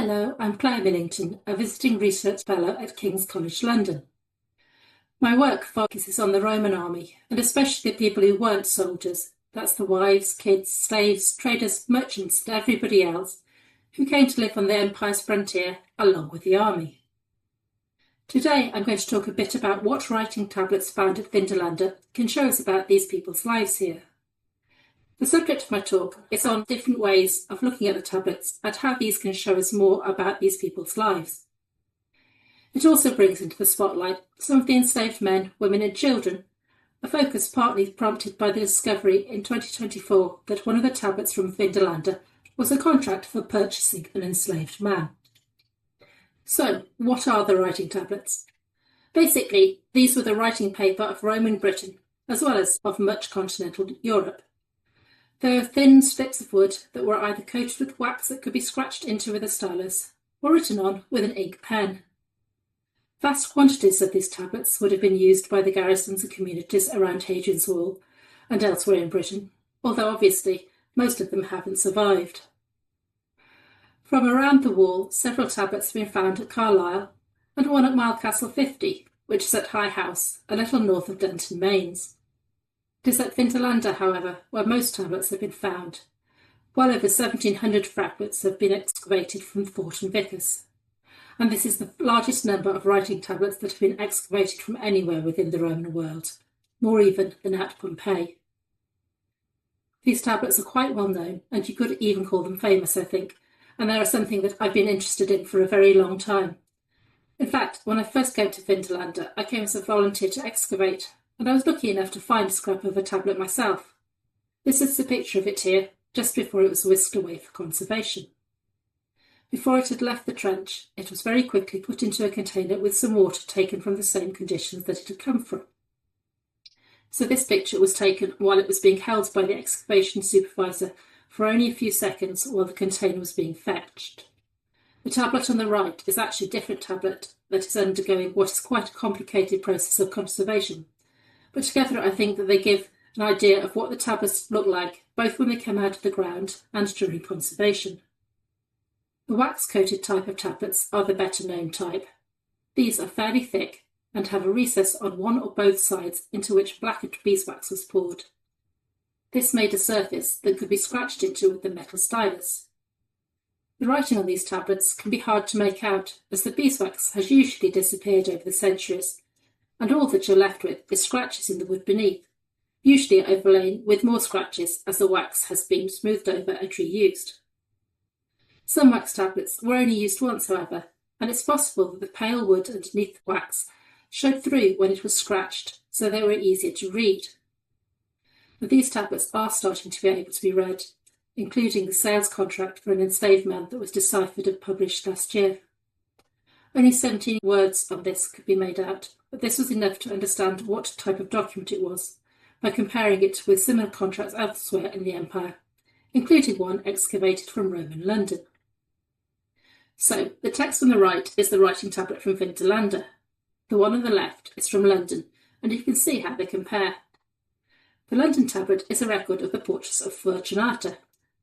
Hello, I'm Claire Millington, a visiting research fellow at King's College London. My work focuses on the Roman army, and especially the people who weren't soldiers. That's the wives, kids, slaves, traders, merchants, and everybody else who came to live on the empire's frontier along with the army. Today I'm going to talk a bit about what writing tablets found at Vindolanda can show us about these people's lives here. The subject of my talk is on different ways of looking at the tablets and how these can show us more about these people's lives. It also brings into the spotlight some of the enslaved men, women and children, a focus partly prompted by the discovery in 2024 that one of the tablets from Vindolanda was a contract for purchasing an enslaved man. So, what are the writing tablets? Basically, these were the writing paper of Roman Britain, as well as of much continental Europe. They were thin strips of wood that were either coated with wax that could be scratched into with a stylus, or written on with an ink pen. Vast quantities of these tablets would have been used by the garrisons and communities around Hadrian's Wall and elsewhere in Britain, although obviously most of them haven't survived. From around the wall, several tablets have been found at Carlisle, and one at Milecastle 50, which is at High House, a little north of Denton Mains. It is at Vindolanda, however, where most tablets have been found. Well over 1,700 fragments have been excavated from Thornton Vickers, and this is the largest number of writing tablets that have been excavated from anywhere within the Roman world, more even than at Pompeii. These tablets are quite well known, and you could even call them famous, I think, and they are something that I've been interested in for a very long time. In fact, when I first came to Vindolanda, I came as a volunteer to excavate, and I was lucky enough to find a scrap of a tablet myself. This is the picture of it here, just before it was whisked away for conservation. Before it had left the trench, it was very quickly put into a container with some water taken from the same conditions that it had come from. So this picture was taken while it was being held by the excavation supervisor for only a few seconds while the container was being fetched. The tablet on the right is actually a different tablet that is undergoing what is quite a complicated process of conservation. But together I think that they give an idea of what the tablets look like, both when they come out of the ground and during conservation. The wax-coated type of tablets are the better-known type. These are fairly thick and have a recess on one or both sides into which blackened beeswax was poured. This made a surface that could be scratched into with the metal stylus. The writing on these tablets can be hard to make out, as the beeswax has usually disappeared over the centuries, and all that you're left with is scratches in the wood beneath, usually overlain with more scratches as the wax has been smoothed over and reused. Some wax tablets were only used once, however, and it's possible that the pale wood underneath the wax showed through when it was scratched, so they were easier to read. But these tablets are starting to be able to be read, including the sales contract for an enslaved man that was deciphered and published last year. Only 17 words on this could be made out, but this was enough to understand what type of document it was, by comparing it with similar contracts elsewhere in the empire, including one excavated from Roman London. So, the text on the right is the writing tablet from Vindolanda. The one on the left is from London, and you can see how they compare. The London tablet is a record of the portrait of Fortunata,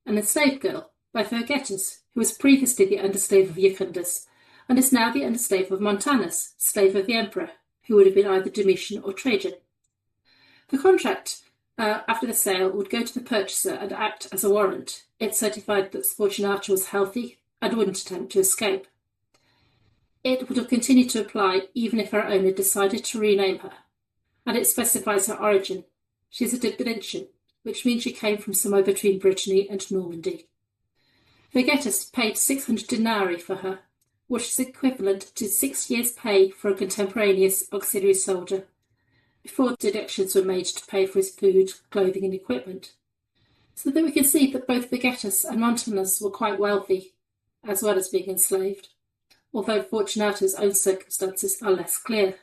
an enslaved girl, by Vergettus, who was previously the underslave of Jucundus, and is now the underslave of Montanus, slave of the emperor, who would have been either Domitian or Trajan. The contract, after the sale, would go to the purchaser and act as a warrant. It certified that Fortunata was healthy and wouldn't attempt to escape. It would have continued to apply even if her owner decided to rename her, and it specifies her origin. She is a Dibrinician, which means she came from somewhere between Brittany and Normandy. Vergettus paid 600 denarii for her, which is equivalent to 6 years' pay for a contemporaneous auxiliary soldier, before deductions were made to pay for his food, clothing and equipment. So that we can see that both Vergettus and Montanus were quite wealthy, as well as being enslaved, although Fortunata's own circumstances are less clear.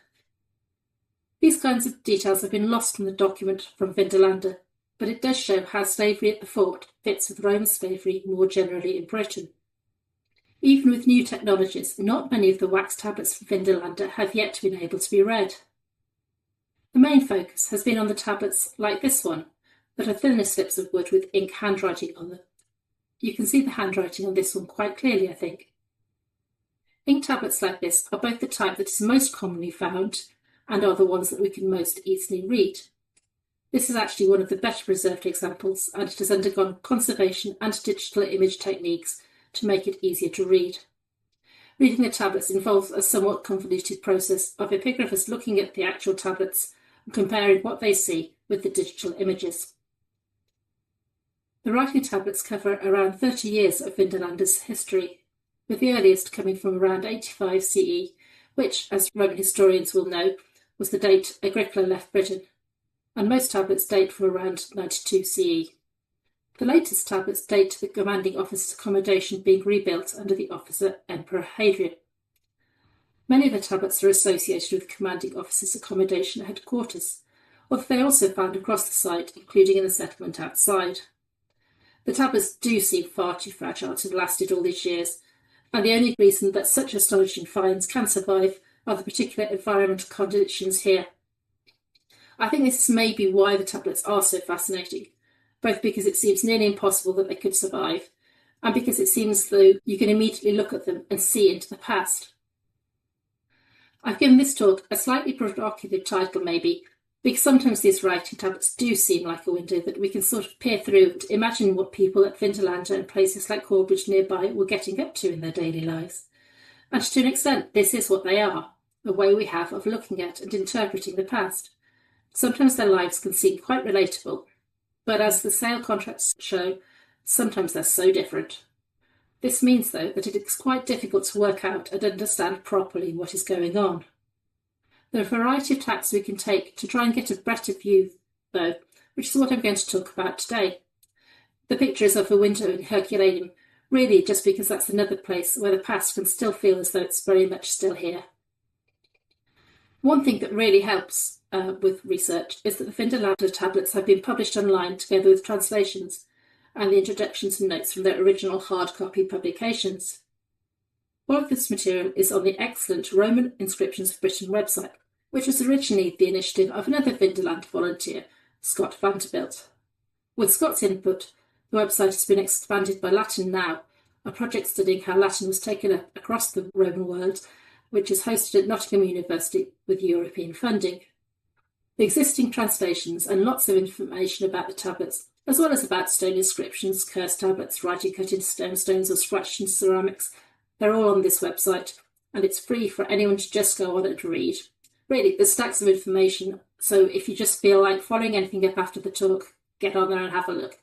These kinds of details have been lost from the document from Vindolanda, but it does show how slavery at the fort fits with Roman slavery more generally in Britain. Even with new technologies, not many of the wax tablets from Vindolanda have yet been able to be read. The main focus has been on the tablets like this one, that are thinner slips of wood with ink handwriting on them. You can see the handwriting on this one quite clearly, I think. Ink tablets like this are both the type that is most commonly found and are the ones that we can most easily read. This is actually one of the better preserved examples, and it has undergone conservation and digital image techniques to make it easier to read. Reading the tablets involves a somewhat convoluted process of epigraphers looking at the actual tablets and comparing what they see with the digital images. The writing tablets cover around 30 years of Vindolanda's history, with the earliest coming from around 85 CE, which, as Roman historians will know, was the date Agricola left Britain, and most tablets date from around 92 CE. The latest tablets date to the commanding officer's accommodation being rebuilt under the officer Emperor Hadrian. Many of the tablets are associated with the commanding officer's accommodation at headquarters, although they are also found across the site, including in the settlement outside. The tablets do seem far too fragile to have lasted all these years, and the only reason that such astonishing finds can survive are the particular environmental conditions here. I think this is maybe why the tablets are so fascinating, both because it seems nearly impossible that they could survive, and because it seems as though you can immediately look at them and see into the past. I've given this talk a slightly provocative title maybe, because sometimes these writing tablets do seem like a window that we can sort of peer through and imagine what people at Vindolanda and places like Corbridge nearby were getting up to in their daily lives. And to an extent, this is what they are, a way we have of looking at and interpreting the past. Sometimes their lives can seem quite relatable, but as the sale contracts show, sometimes they're so different. This means, though, that it is quite difficult to work out and understand properly what is going on. There are a variety of tacks we can take to try and get a better view, though, which is what I'm going to talk about today. The picture is of a window in Herculaneum, really just because that's another place where the past can still feel as though it's very much still here. One thing that really helps with research is that the Vindolanda tablets have been published online together with translations and the introductions and notes from their original hard copy publications. All of this material is on the excellent Roman Inscriptions of Britain website, which was originally the initiative of another Vindolanda volunteer, Scott Vanderbilt. With Scott's input, the website has been expanded by Latin Now, a project studying how Latin was taken up across the Roman world, which is hosted at Nottingham University with European funding. The existing translations and lots of information about the tablets, as well as about stone inscriptions, cursed tablets, writing cut into stone stones or scratched into ceramics, they're all on this website, and it's free for anyone to just go on and read. Really, there's stacks of information, so if you just feel like following anything up after the talk, get on there and have a look.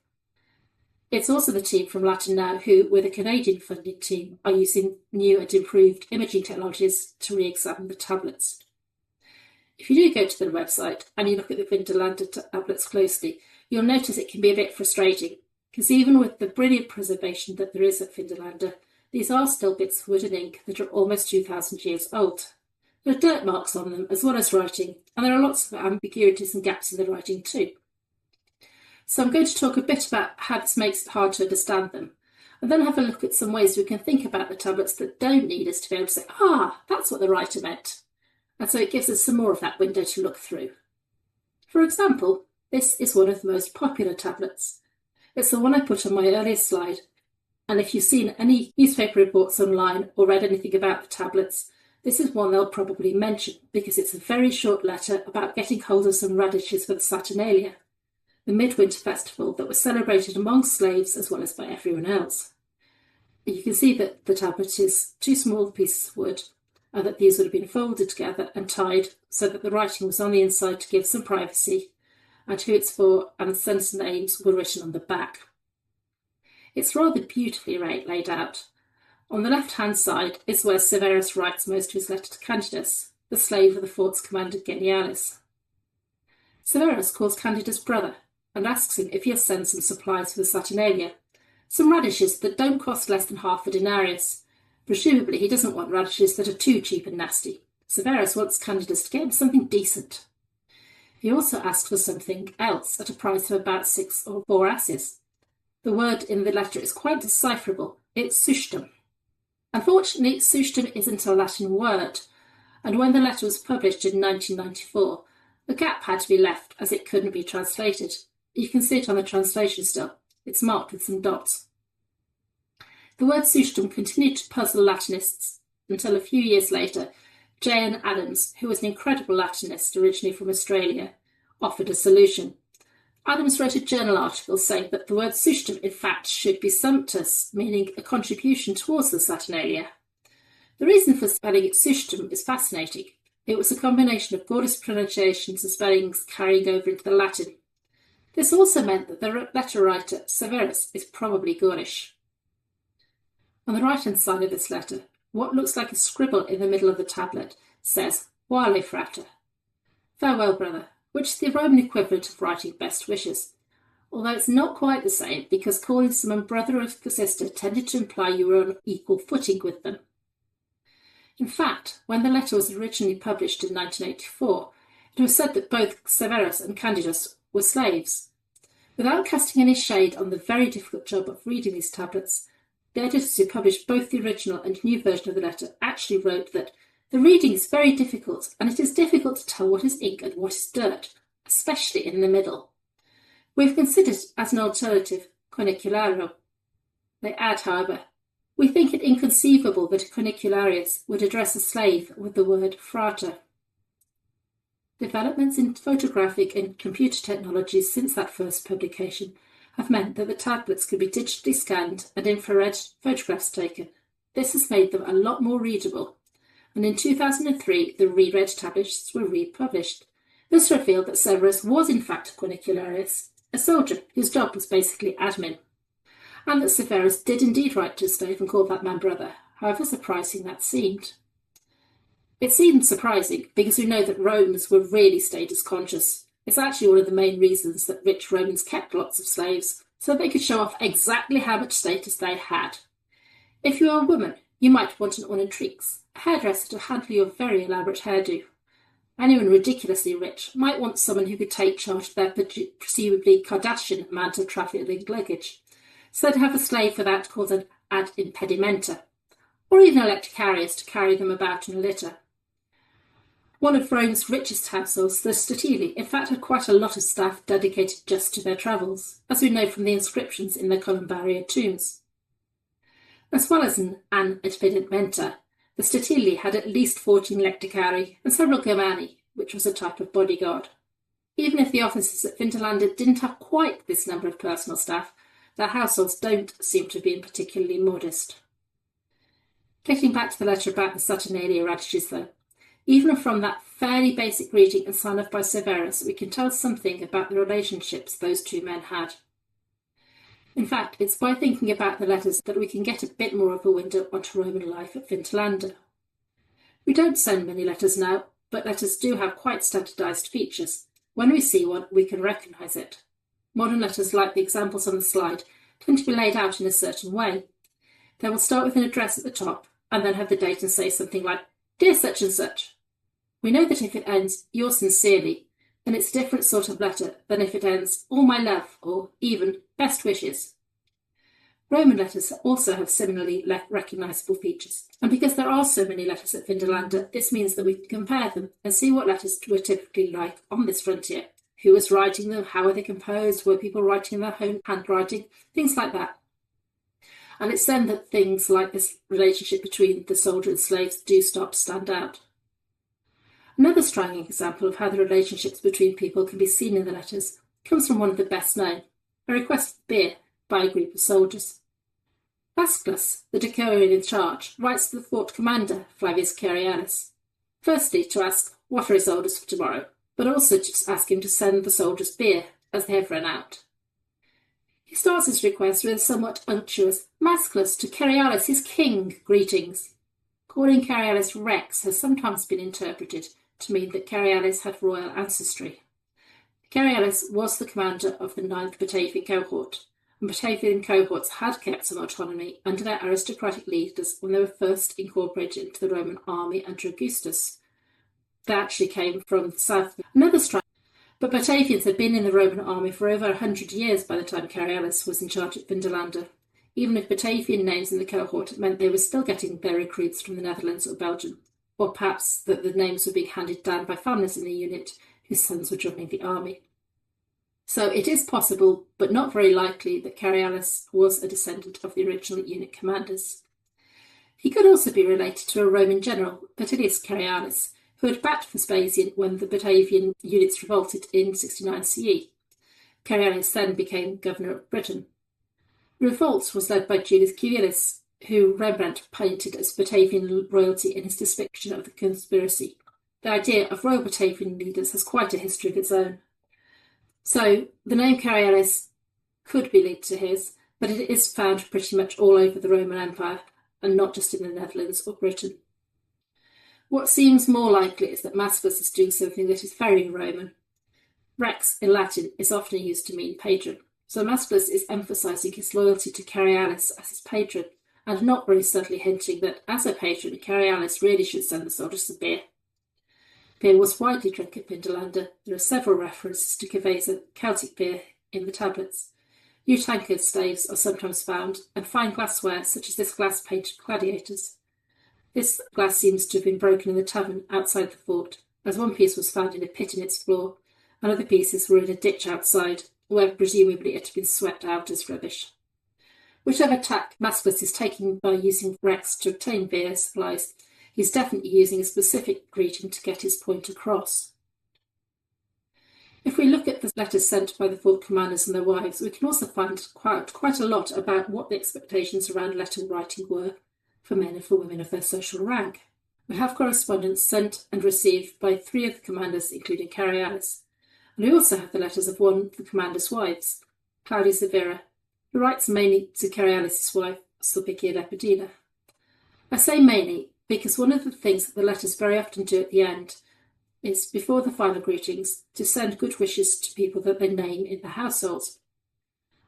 It's also the team from Latin Now who, with a Canadian funding team, are using new and improved imaging technologies to re-examine the tablets. If you do go to the website and you look at the Vindolanda tablets closely, you'll notice it can be a bit frustrating, because even with the brilliant preservation that there is at Vindolanda, these are still bits of wood and ink that are almost 2,000 years old. There are dirt marks on them as well as writing, and there are lots of ambiguities and gaps in the writing too. So I'm going to talk a bit about how this makes it hard to understand them, and then have a look at some ways we can think about the tablets that don't need us to be able to say, that's what the writer meant. And so it gives us some more of that window to look through. For example, this is one of the most popular tablets. It's the one I put on my earlier slide, and if you've seen any newspaper reports online or read anything about the tablets, this is one they'll probably mention, because it's a very short letter about getting hold of some radishes for the Saturnalia, the midwinter festival that was celebrated among slaves as well as by everyone else. You can see that the tablet is two small pieces of wood, and that these would have been folded together and tied so that the writing was on the inside to give some privacy, and who it's for and the sense and aims were written on the back. It's rather beautifully laid out. On the left-hand side is where Severus writes most of his letter to Candidus, the slave of the fort's commander Cerialis. Severus calls Candidus brother and asks him if he'll send some supplies for the Saturnalia, some radishes that don't cost less than half a denarius. Presumably he doesn't want radishes that are too cheap and nasty. Severus wants Candidus to get him something decent. He also asks for something else at a price of about 6 or 4 asses. The word in the letter is quite decipherable. It's sustum. Unfortunately, sustum isn't a Latin word, and when the letter was published in 1994, a gap had to be left as it couldn't be translated. You can see it on the translation still. It's marked with some dots. The word sustum continued to puzzle Latinists, until a few years later, J.N. Adams, who was an incredible Latinist originally from Australia, offered a solution. Adams wrote a journal article saying that the word sustum in fact should be sumptus, meaning a contribution towards the Saturnalia. The reason for spelling it sustum is fascinating. It was a combination of Gaudish pronunciations and spellings carrying over into the Latin. This also meant that the letter writer, Severus, is probably Gaulish. On the right-hand side of this letter, what looks like a scribble in the middle of the tablet says, Vale frate, farewell brother, which is the Roman equivalent of writing best wishes, although it's not quite the same because calling someone brother or sister tended to imply you were on equal footing with them. In fact, when the letter was originally published in 1984, it was said that both Severus and Candidus were slaves. Without casting any shade on the very difficult job of reading these tablets, the editors who published both the original and new version of the letter actually wrote that the reading is very difficult, and it is difficult to tell what is ink and what is dirt, especially in the middle. We've considered as an alternative cornicularo. They add, however, we think it inconceivable that a cornicularius would address a slave with the word frate. Developments in photographic and computer technologies since that first publication have meant that the tablets could be digitally scanned and infrared photographs taken. This has made them a lot more readable, and in 2003 the reread tablets were republished. This revealed that Severus was in fact a cornicularius, a soldier whose job was basically admin, and that Severus did indeed write to a slave and call that man brother, however surprising that seemed. It seemed surprising because we know that Romans were really status conscious. It's actually one of the main reasons that rich Romans kept lots of slaves, so they could show off exactly how much status they had. If you are a woman, you might want an ornatrix, a hairdresser to handle your very elaborate hairdo. Anyone ridiculously rich might want someone who could take charge of their presumably Kardashian amount of travelling luggage, so they'd have a slave for that called an ad impedimenta, or even a lecticarius to carry them about in a litter. One of Rome's richest households, the Statili, in fact had quite a lot of staff dedicated just to their travels, as we know from the inscriptions in the Columbaria tombs. As well as an impedimenta, the Statili had at least 14 lecticari and several germani, which was a type of bodyguard. Even if the officers at Vindolanda didn't have quite this number of personal staff, their households don't seem to have been particularly modest. Getting back to the letter about the Saturnalia radices, though, even from that fairly basic reading and sign off by Severus, we can tell something about the relationships those two men had. In fact, it's by thinking about the letters that we can get a bit more of a window onto Roman life at Vindolanda. We don't send many letters now, but letters do have quite standardised features. When we see one, we can recognise it. Modern letters, like the examples on the slide, tend to be laid out in a certain way. They will start with an address at the top, and then have the date and say something like, Dear such and such. We know that if it ends, yours sincerely, then it's a different sort of letter than if it ends, all my love, or even, best wishes. Roman letters also have similarly recognisable features, and because there are so many letters at Vindolanda, this means that we can compare them and see what letters were typically like on this frontier. Who was writing them? How were they composed? Were people writing their own handwriting? Things like that. And it's then that things like this relationship between the soldier and slaves do start to stand out. Another striking example of how the relationships between people can be seen in the letters comes from one of the best known, a request for beer by a group of soldiers. Masclus, the decurion in charge, writes to the fort commander, Flavius Cerialis, firstly to ask what are his orders for tomorrow, but also to ask him to send the soldiers beer, as they have run out. He starts his request with a somewhat unctuous Masclus to Cerialis, his king, greetings. Calling Cerialis Rex has sometimes been interpreted to mean that Cerialis had royal ancestry. Cerialis was the commander of the 9th Batavian cohort, and Batavian cohorts had kept some autonomy under their aristocratic leaders when they were first incorporated into the Roman army under Augustus. They actually came from the south. Another strike, but Batavians had been in the Roman army for over 100 years by the time Cerialis was in charge at Vindolanda. Even if Batavian names in the cohort meant they were still getting their recruits from the Netherlands or Belgium, or perhaps that the names were being handed down by families in the unit whose sons were joining the army. So it is possible, but not very likely, that Cerialis was a descendant of the original unit commanders. He could also be related to a Roman general, Cerialis, who had backed Vespasian when the Batavian units revolted in 69 CE. Cerialis then became governor of Britain. The revolt was led by Julius Cerialis, who Rembrandt painted as Batavian royalty in his depiction of the conspiracy. The idea of royal Batavian leaders has quite a history of its own. So the name Cerialis could be linked to his, but it is found pretty much all over the Roman Empire, and not just in the Netherlands or Britain. What seems more likely is that Maskless is doing something that is very Roman. Rex in Latin is often used to mean patron, so Maskless is emphasising his loyalty to Cerialis as his patron, and not very subtly hinting that, as a patron, Cerialis really should send the soldiers some beer. Beer was widely drunk at Vindolanda. There are several references to Cavesa, Celtic beer, in the tablets. New tankard staves are sometimes found, and fine glassware, such as this glass-painted gladiators. This glass seems to have been broken in the tavern outside the fort, as one piece was found in a pit in its floor, and other pieces were in a ditch outside, where presumably it had been swept out as rubbish. Whichever tack Maskless is taking by using Rex to obtain beer supplies, he's definitely using a specific greeting to get his point across. If we look at the letters sent by the fort commanders and their wives, we can also find quite a lot about what the expectations around letter writing were for men and for women of their social rank. We have correspondence sent and received by 3 of the commanders, including Cerialis, and we also have the letters of one of the commander's wives, Claudia Severa, who writes mainly to Cerialis' wife, Sulpicia Lepidina. I say mainly because one of the things that the letters very often do at the end is, before the final greetings, to send good wishes to people that they name in the households.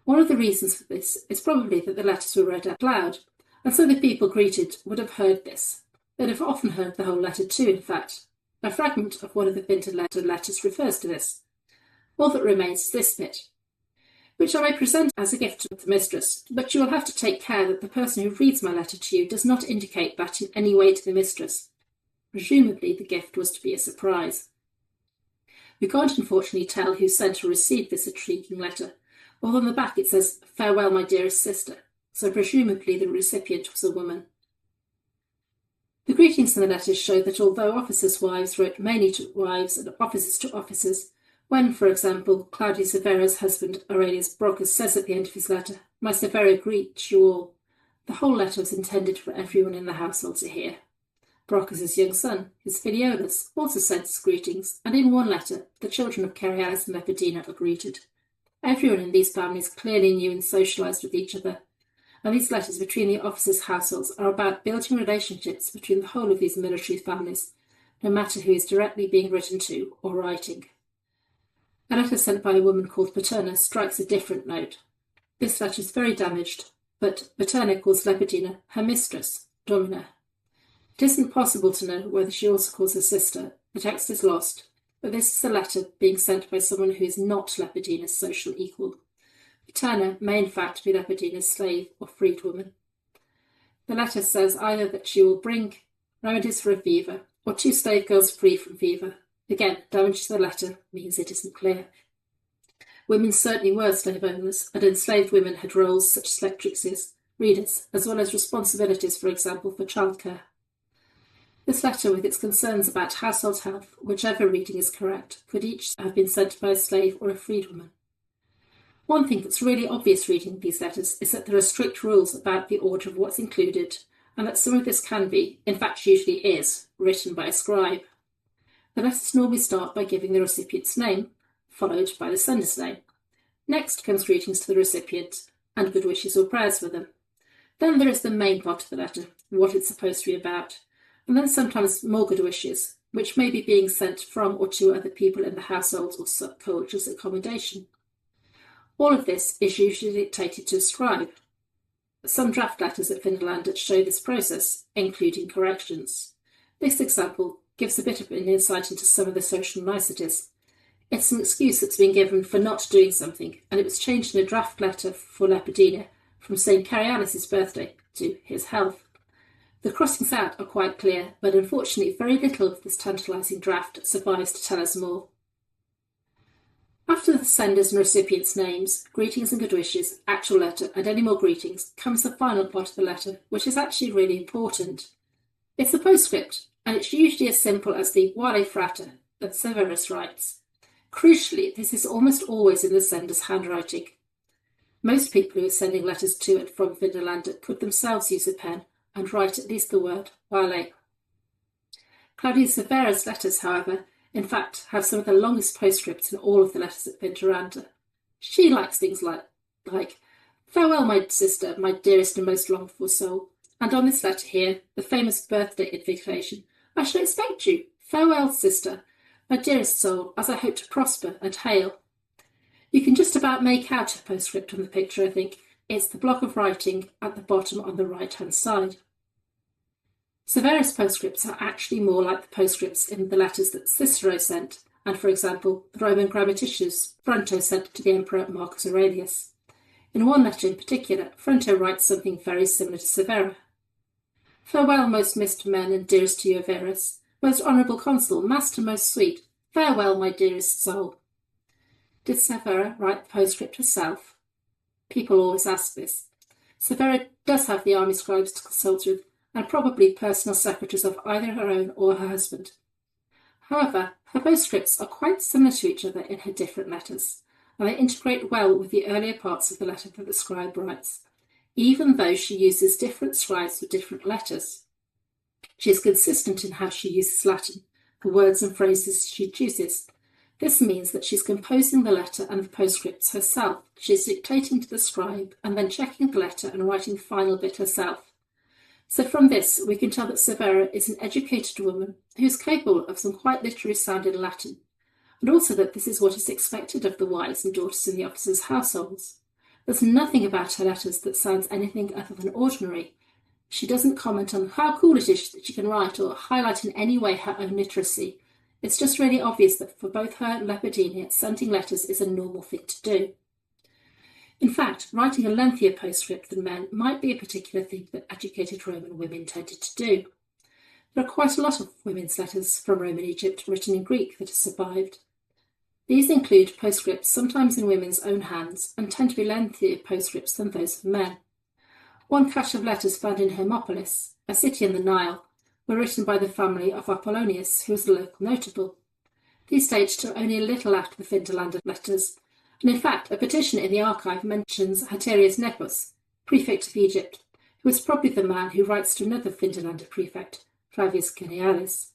One of the reasons for this is probably that the letters were read out loud, and so the people greeted would have heard this. They'd have often heard the whole letter too, in fact. A fragment of one of the Vindolanda letters refers to this. All that remains is this bit, which I may present as a gift to the mistress, but you will have to take care that the person who reads my letter to you does not indicate that in any way to the mistress. Presumably the gift was to be a surprise. We can't unfortunately tell who sent or received this intriguing letter, although on the back it says, "Farewell, my dearest sister," so presumably the recipient was a woman. The greetings in the letters show that although officers' wives wrote mainly to wives and officers to officers, when, for example, Claudia Severa's husband, Aurelius Brocchus, says at the end of his letter, "My Severa greets you all," the whole letter was intended for everyone in the household to hear. Brocchus's young son, his Vindolanda, also sent his greetings, and in one letter, the children of Cerialis and Lepidina are greeted. Everyone in these families clearly knew and socialised with each other, and these letters between the officers' households are about building relationships between the whole of these military families, no matter who is directly being written to or writing. A letter sent by a woman called Paterna strikes a different note. This letter is very damaged, but Paterna calls Lepidina her mistress, Domina. It isn't possible to know whether she also calls her sister. The text is lost, but this is a letter being sent by someone who is not Lepidina's social equal. Paterna may in fact be Lepidina's slave or freedwoman. The letter says either that she will bring remedies for a fever, or 2 slave girls free from fever. Again, damage to the letter means it isn't clear. Women certainly were slave owners, and enslaved women had roles such as lectresses, readers, as well as responsibilities, for example, for childcare. This letter, with its concerns about household health, whichever reading is correct, could each have been sent by a slave or a freedwoman. One thing that's really obvious reading these letters is that there are strict rules about the order of what's included, and that some of this can be, in fact usually is, written by a scribe. The letters normally start by giving the recipient's name, followed by the sender's name. Next comes greetings to the recipient, and good wishes or prayers for them. Then there is the main part of the letter, what it's supposed to be about, and then sometimes more good wishes, which may be being sent from or to other people in the household or subculture's accommodation. All of this is usually dictated to a scribe. Some draft letters at Vindolanda show this process, including corrections. This example gives a bit of an insight into some of the social niceties. It's an excuse that's been given for not doing something, and it was changed in a draft letter for Lepidina from saying Cerialis' birthday to his health. The crossings out are quite clear, but unfortunately very little of this tantalising draft survives to tell us more. After the sender's and recipient's names, greetings and good wishes, actual letter, and any more greetings, comes the final part of the letter, which is actually really important. It's the postscript, and it's usually as simple as the Vale Frater that Severus writes. Crucially, this is almost always in the sender's handwriting. Most people who are sending letters to and from Vindolanda could themselves use a pen and write at least the word Vale. Claudius Severa's letters, however, in fact, have some of the longest postscripts in all of the letters at Vindolanda. She likes things like farewell, my sister, my dearest and most longed for soul. And on this letter here, the famous birthday invitation, I shall expect you. Farewell, sister, my dearest soul, as I hope to prosper and hail. You can just about make out her postscript on the picture, I think. It's the block of writing at the bottom on the right-hand side. Severus' postscripts are actually more like the postscripts in the letters that Cicero sent, and, for example, the Roman grammaticus Fronto sent to the Emperor Marcus Aurelius. In one letter in particular, Fronto writes something very similar to Severa. Farewell, most missed men, and dearest to your Verus, most honourable consul, master most sweet, farewell, my dearest soul. Did Severa write the postscript herself? People always ask this. Severa does have the army scribes to consult with, and probably personal secretaries of either her own or her husband. However, her postscripts are quite similar to each other in her different letters, and they integrate well with the earlier parts of the letter that the scribe writes, even though she uses different scribes for different letters. She is consistent in how she uses Latin, the words and phrases she chooses. This means that she's composing the letter and the postscripts herself. She is dictating to the scribe and then checking the letter and writing the final bit herself. So from this, we can tell that Severa is an educated woman who is capable of some quite literary sounding Latin, and also that this is what is expected of the wives and daughters in the officers' households. There's nothing about her letters that sounds anything other than ordinary. She doesn't comment on how cool it is that she can write or highlight in any way her own literacy. It's just really obvious that for both her and Lapidinia, sending letters is a normal thing to do. In fact, writing a lengthier postscript than men might be a particular thing that educated Roman women tended to do. There are quite a lot of women's letters from Roman Egypt written in Greek that have survived. These include postscripts sometimes in women's own hands and tend to be lengthier postscripts than those of men. One cache of letters found in Hermopolis, a city in the Nile, were written by the family of Apollonius, who was a local notable. These date to only a little after the Vindolanda letters, and in fact a petition in the archive mentions Haterius Nepos, prefect of Egypt, who was probably the man who writes to another Vindolanda prefect, Flavius Cerialis.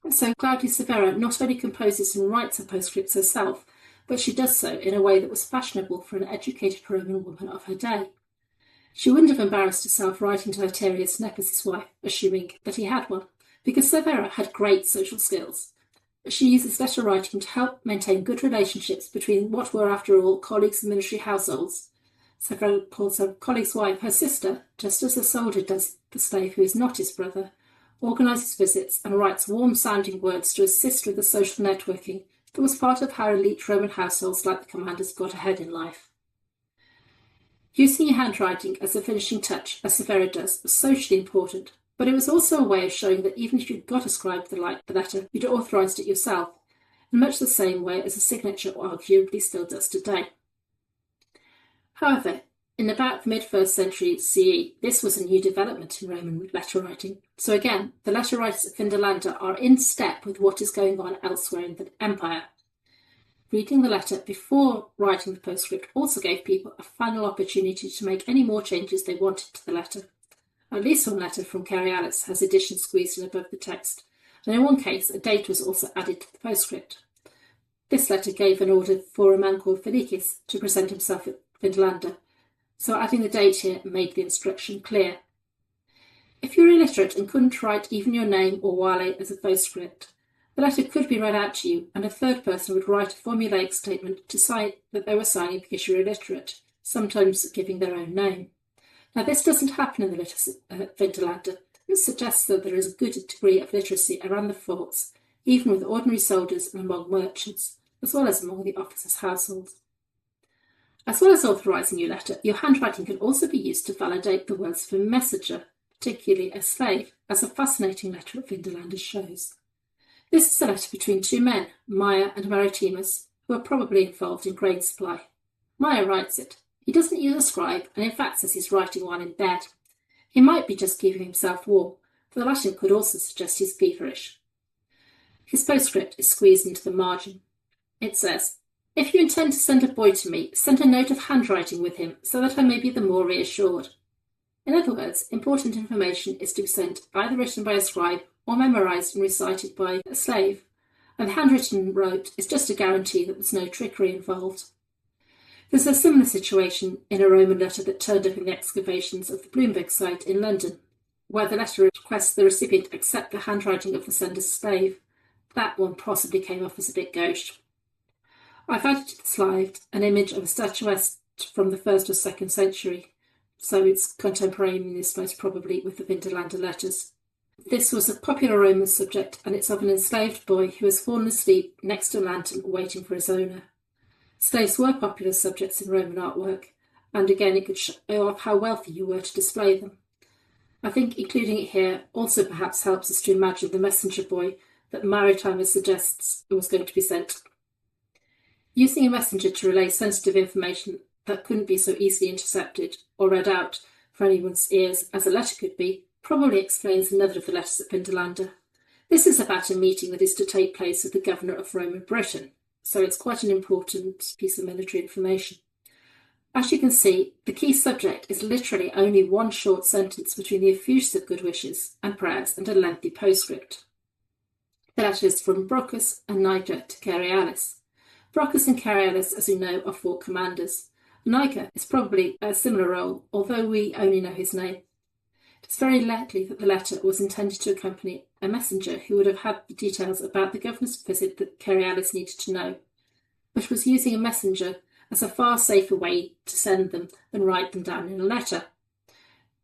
So Claudia Severa not only composes and writes her postscripts herself, but she does so in a way that was fashionable for an educated Roman woman of her day. She wouldn't have embarrassed herself writing to Haterius Nepos' wife, assuming that he had one, because Severa had great social skills. She uses letter writing to help maintain good relationships between what were, after all, colleagues in military households. Severa calls her colleague's wife her sister, just as a soldier does the slave who is not his brother, organises visits and writes warm-sounding words to assist with the social networking that was part of how elite Roman households like the commanders got ahead in life. Using your handwriting as a finishing touch, as Severa does, was socially important, but it was also a way of showing that even if you'd got a scribe to write the letter, you'd authorised it yourself, in much the same way as a signature arguably still does today. However, in about the mid-1st century CE, this was a new development in Roman letter writing. So again, the letter writers at Vindolanda are in step with what is going on elsewhere in the empire. Reading the letter before writing the postscript also gave people a final opportunity to make any more changes they wanted to the letter. At least one letter from Cerialis has additions squeezed in above the text, and in one case a date was also added to the postscript. This letter gave an order for a man called Felicis to present himself at Vindolanda, so adding the date here made the instruction clear. If you were illiterate and couldn't write even your name or Wale as a postscript, the letter could be read out to you, and a third person would write a formulaic statement to cite that they were signing because you were illiterate, sometimes giving their own name. Now, this doesn't happen in the letters at Vindolanda. It suggests that there is a good degree of literacy around the forts, even with ordinary soldiers and among merchants, as well as among the officers' households. As well as authorising your letter, your handwriting can also be used to validate the words of a messenger, particularly a slave, as a fascinating letter at Vindolanda shows. This is a letter between two men, Maia and Maritimus, who are probably involved in grain supply. Meyer writes it. He doesn't use a scribe, and in fact says he's writing while in bed. He might be just keeping himself warm, for the Latin could also suggest he's feverish. His postscript is squeezed into the margin. It says, "If you intend to send a boy to me, send a note of handwriting with him, so that I may be the more reassured." In other words, important information is to be sent either written by a scribe or memorised and recited by a slave, and the handwritten note is just a guarantee that there's no trickery involved. There's a similar situation in a Roman letter that turned up in the excavations of the Bloomberg site in London, where the letter requests the recipient accept the handwriting of the sender's slave. That one possibly came off as a bit gauche. I've added to the slide an image of a statuette from the 1st or 2nd century, so it's contemporaneous most probably with the Vindolanda letters. This was a popular Roman subject, and it's of an enslaved boy who has fallen asleep next to a lantern waiting for his owner. Slaves were popular subjects in Roman artwork, and again it could show off how wealthy you were to display them. I think including it here also perhaps helps us to imagine the messenger boy that Maritima suggests was going to be sent. Using a messenger to relay sensitive information that couldn't be so easily intercepted or read out for anyone's ears as a letter could be probably explains another of the letters at Vindolanda. This is about a meeting that is to take place with the governor of Roman Britain, so it's quite an important piece of military information. As you can see, the key subject is literally only one short sentence between the effusive good wishes and prayers and a lengthy postscript. The letter is from Brocchus and Niger to Cerialis. Brocchus and Cerialis, as we know, are fort commanders. Niger is probably a similar role, although we only know his name. It's very likely that the letter was intended to accompany a messenger who would have had the details about the governor's visit that Cerialis needed to know, but was using a messenger as a far safer way to send them than write them down in a letter.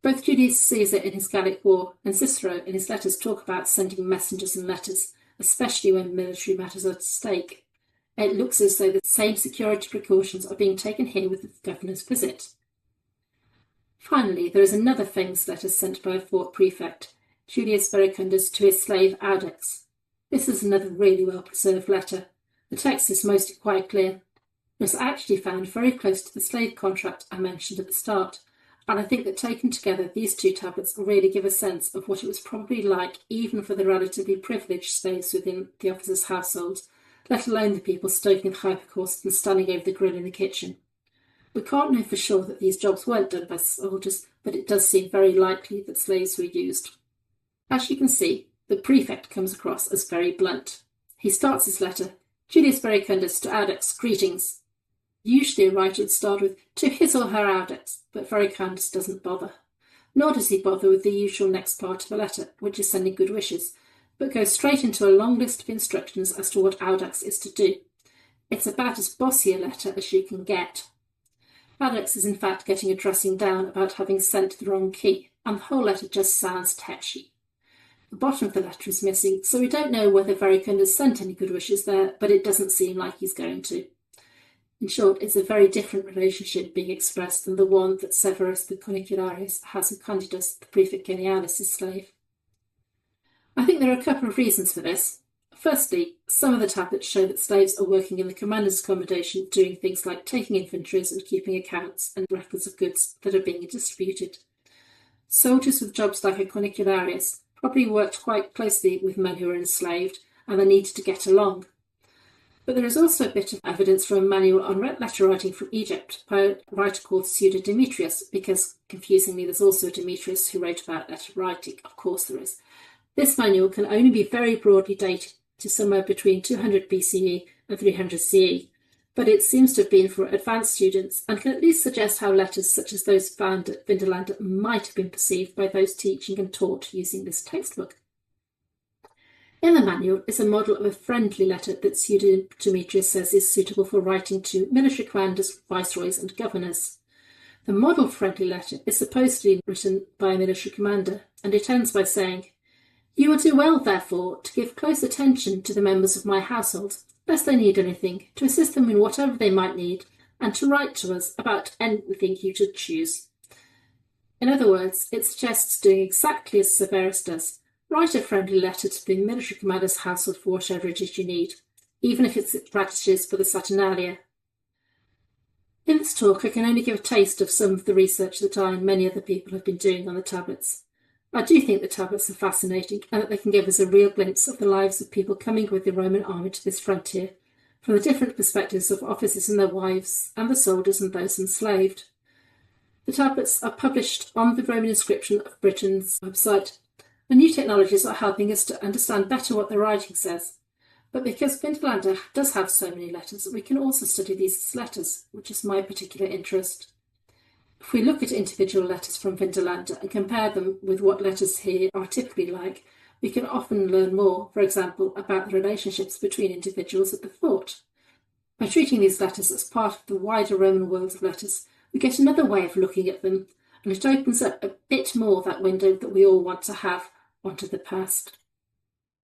Both Julius Caesar in his Gallic War and Cicero in his letters talk about sending messengers and letters, especially when military matters are at stake. It looks as though the same security precautions are being taken here with the governor's visit. Finally, there is another famous letter sent by a fort prefect, Julius Verecundus, to his slave Audex. This is another really well-preserved letter. The text is mostly quite clear. It was actually found very close to the slave contract I mentioned at the start, and I think that taken together these two tablets really give a sense of what it was probably like even for the relatively privileged slaves within the officer's household, let alone the people stoking the hypocaust and standing over the grill in the kitchen. We can't know for sure that these jobs weren't done by soldiers, but it does seem very likely that slaves were used. As you can see, the prefect comes across as very blunt. He starts his letter, Julius Verecundus to Audex, greetings. Usually a writer would start with, to his or her Audex, but Verecundus doesn't bother. Nor does he bother with the usual next part of a letter, which is sending good wishes, but goes straight into a long list of instructions as to what Audex is to do. It's about as bossy a letter as you can get. Audex is in fact getting a dressing down about having sent the wrong key, and the whole letter just sounds tetchy. The bottom of the letter is missing, so we don't know whether Verecundus sent any good wishes there, but it doesn't seem like he's going to. In short, it's a very different relationship being expressed than the one that Severus the Cunicularis has with Candidus, the prefect Genialis' slave. I think there are a couple of reasons for this. Firstly, some of the tablets show that slaves are working in the commander's accommodation, doing things like taking inventories and keeping accounts and records of goods that are being distributed. Soldiers with jobs like a Cunicularis probably worked quite closely with men who were enslaved, and they needed to get along. But there is also a bit of evidence from a manual on letter writing from Egypt by a writer called Pseudo Demetrius, because, confusingly, there's also a Demetrius who wrote about letter writing. Of course there is. This manual can only be very broadly dated to somewhere between 200 BCE and 300 CE, but it seems to have been for advanced students and can at least suggest how letters such as those found at Vindolanda might have been perceived by those teaching and taught using this textbook. In the manual is a model of a friendly letter that Pseudo Demetrius says is suitable for writing to military commanders, viceroys and governors. The model friendly letter is supposedly written by a military commander, and it ends by saying, "You will do well, therefore, to give close attention to the members of my household, lest they need anything, to assist them in whatever they might need, and to write to us about anything you should choose." In other words, it suggests doing exactly as Severus does. Write a friendly letter to the military commander's household for whatever it is you need. even if it's strategies for the Saturnalia. In this talk, I can only give a taste of some of the research that I and many other people have been doing on the tablets. I do think the tablets are fascinating and that they can give us a real glimpse of the lives of people coming with the Roman army to this frontier, from the different perspectives of officers and their wives, and the soldiers and those enslaved. The tablets are published on the Roman inscription of Britain's website, and new technologies are helping us to understand better what the writing says. But because Vindolanda does have so many letters, we can also study these as letters, which is my particular interest. If we look at individual letters from Vindolanda and compare them with what letters here are typically like, we can often learn more, for example, about the relationships between individuals at the fort. By treating these letters as part of the wider Roman world of letters, we get another way of looking at them, and it opens up a bit more that window that we all want to have onto the past.